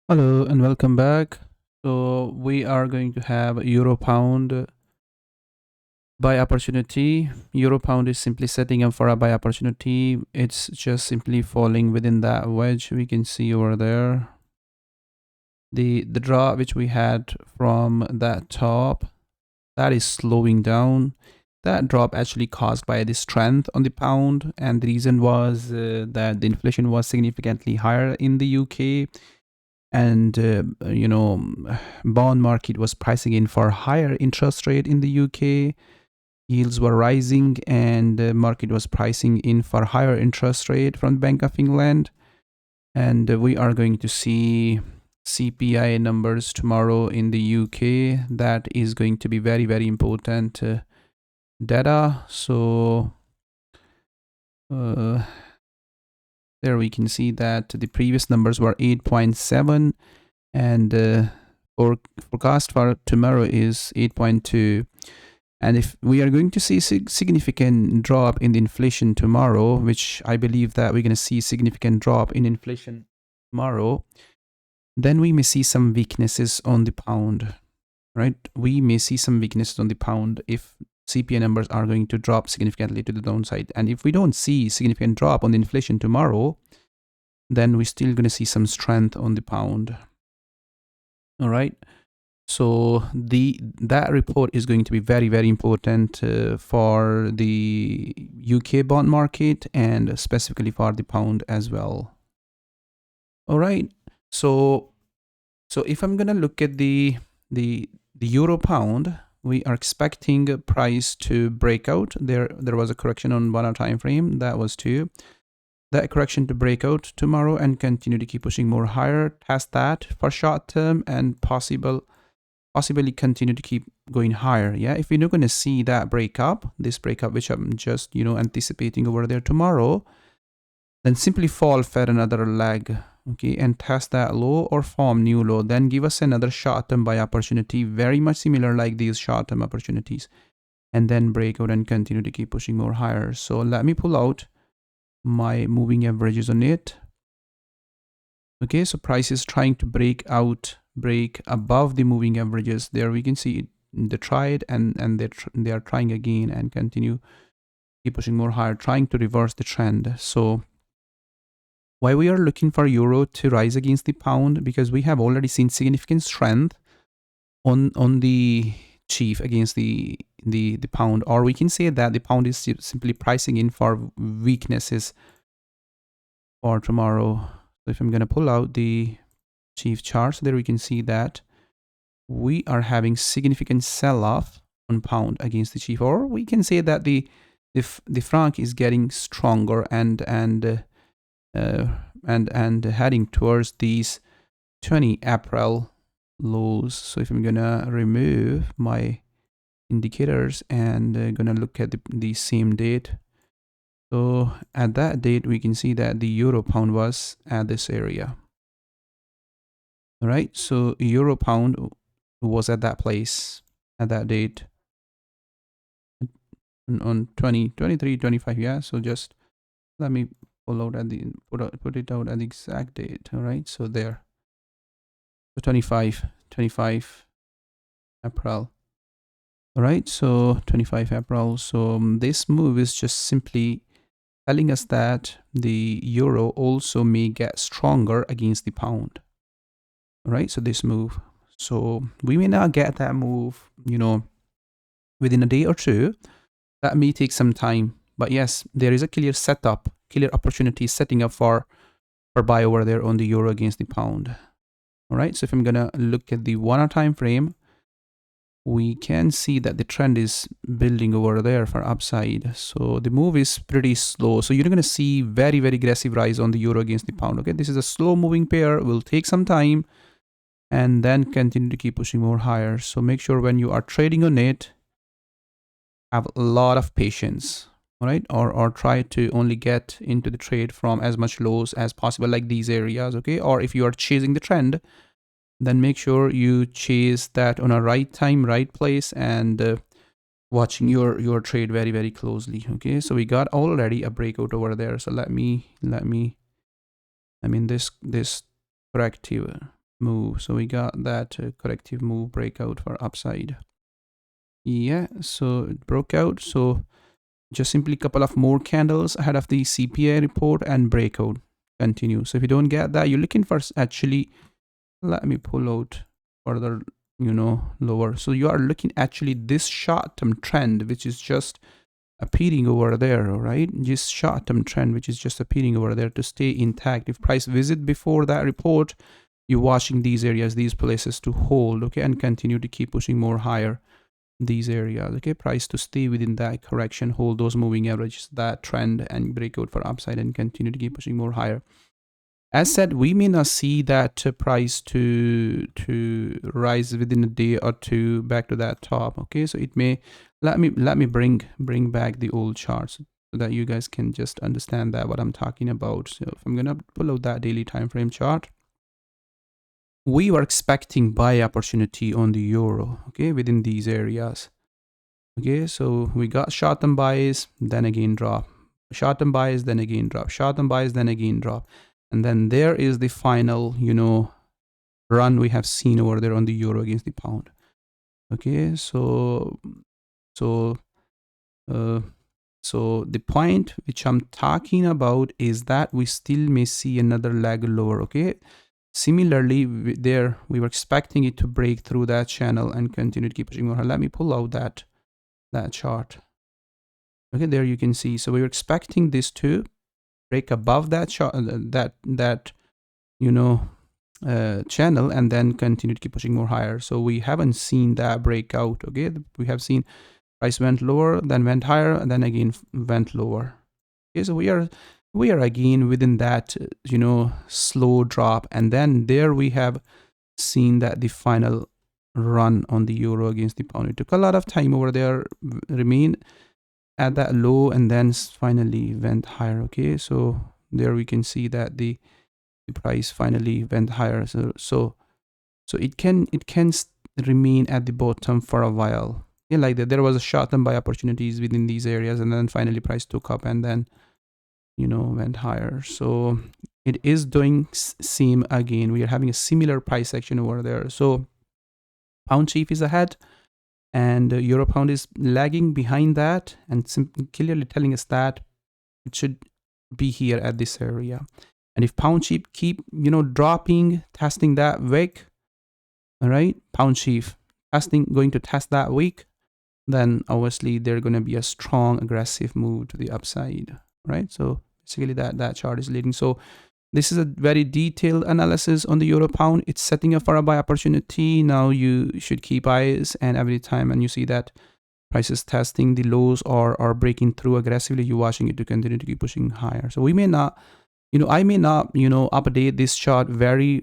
Hello and welcome back. So we are going to have Euro Pound buy opportunity. Euro Pound is simply setting up for a buy opportunity. It's just simply falling within that wedge we can see over there. The draw which we had from that top, that is slowing down. That drop actually caused by the strength on the pound, and the reason was that the inflation was significantly higher in the UK, and bond market was pricing in for higher interest rate in the UK. Yields were rising, and the market was pricing in for higher interest rate from Bank of England. And we are going to see CPI numbers tomorrow in the UK. That is going to be very, very important data. So uh, there we can see that the previous numbers were 8.7, and forecast for tomorrow is 8.2. And if we are going to see significant drop in the inflation tomorrow, which I believe that we're going to see significant drop in inflation tomorrow, then we may see some weaknesses on the pound, right? We may see some weaknesses on the pound if CPI numbers are going to drop significantly to the downside. And if we don't see significant drop on the inflation tomorrow, then we're still going to see some strength on the pound. All right. So that report is going to be very, very important for the UK bond market and specifically for the pound as well. All right. So if I'm gonna look at the euro pound, we are expecting a price to break out. There was a correction on 1 hour time frame. That was two. That correction to break out tomorrow and continue to keep pushing more higher. Test that for short term and possibly continue to keep going higher. Yeah, if we're not going to see that this breakup which I'm just anticipating over there tomorrow, then simply fall for another leg, okay, and test that low or form new low, then give us another short-term buy opportunity, very much similar like these short-term opportunities, and then break out and continue to keep pushing more higher. So let me pull out my moving averages on it. Okay, so price is trying to break above the moving averages. There we can see it, they tried, and they are trying again and continue keep pushing more higher, trying to reverse the trend. So why we are looking for euro to rise against the pound, because we have already seen significant strength on the chief against the pound, or we can say that the pound is simply pricing in for weaknesses for tomorrow. So if I'm going to pull out the chief charts, there we can see that we are having significant sell-off on pound against the chief, or we can say that the franc is getting stronger and heading towards these 20 April lows. So if I'm gonna remove my indicators and gonna look at the same date, so at that date we can see that the euro pound was at this area. All right, so euro pound was at that place at that date on 20, 23, 25. Yeah, so just let me pull out at the put it out at the exact date. All right, so there, so 25 April. All right, so 25 April. So this move is just simply telling us that the euro also may get stronger against the pound. All right, so this move, so we may not get that move within a day or two. That may take some time, but yes, there is a clear opportunity setting up for buy over there on the euro against the pound. All right, so if I'm gonna look at the 1 hour time frame, we can see that the trend is building over there for upside. So the move is pretty slow. So you're going to see very, very aggressive rise on the euro against the pound. Okay, this is a slow moving pair, will take some time and then continue to keep pushing more higher. So make sure when you are trading on it, have a lot of patience. All right, or try to only get into the trade from as much lows as possible, like these areas. Okay, or if you are chasing the trend, then make sure you chase that on a right time, right place, and watching your trade very, very closely. Okay, so we got already a breakout over there. So let me I mean this corrective move. So we got that corrective move breakout for upside. Yeah, so it broke out. So just simply a couple of more candles ahead of the CPI report and breakout continue. So if you don't get that, you're looking for actually, let me pull out further, lower. So you are looking actually this short-term trend, which is just appearing over there, all right? This short-term trend, which is just appearing over there, to stay intact. If price visit before that report, you're watching these areas, these places to hold, okay, and continue to keep pushing more higher these areas, okay? Price to stay within that correction, hold those moving averages, that trend, and break out for upside and continue to keep pushing more higher. As said, we may not see that price to rise within a day or two back to that top, okay? So it may, let me bring back the old charts so that you guys can just understand that what I'm talking about. So if I'm gonna pull out that daily time frame chart, we were expecting buy opportunity on the euro, okay, within these areas. Okay, so we got short-term buys, then again drop, short-term buys, then again drop, short-term buys, then again drop. And then there is the final, run we have seen over there on the euro against the pound. Okay, so the point which I'm talking about is that we still may see another leg lower, okay? Similarly, there we were expecting it to break through that channel and continue to keep pushing more. Let me pull out that chart. Okay, there you can see. So we were expecting this to break above that chart, channel, and then continue to keep pushing more higher. So we haven't seen that breakout. Okay, we have seen price went lower, then went higher, and then again went lower. Okay, so we are again within that slow drop, and then there we have seen that the final run on the euro against the pound. It took a lot of time over there, remain at that low, and then finally went higher. Okay, so there we can see that the price finally went higher. So it can remain at the bottom for a while. Yeah, like that. There was a short-term buy opportunities within these areas, and then finally price took up and then went higher. So it is doing same again. We are having a similar price action over there. So pound chief is ahead, and euro pound is lagging behind that, and clearly telling us that it should be here at this area. And if pound chief keep dropping, testing that wick, all right, pound chief going to test that wick, then obviously there's going to be a strong aggressive move to the upside, right? So basically that chart is leading. So this is a very detailed analysis on the euro pound. It's setting up for a buy opportunity. Now you should keep eyes, and every time and you see that prices testing the lows or breaking through aggressively, you're watching it to continue to keep pushing higher. So we may not, I may not, update this chart very,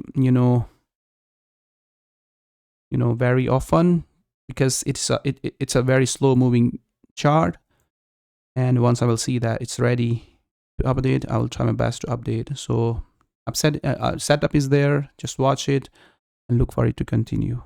very often, because it's a very slow moving chart. And once I will see that it's ready to update, I will try my best to update. So setup is there, just watch it and look for it to continue.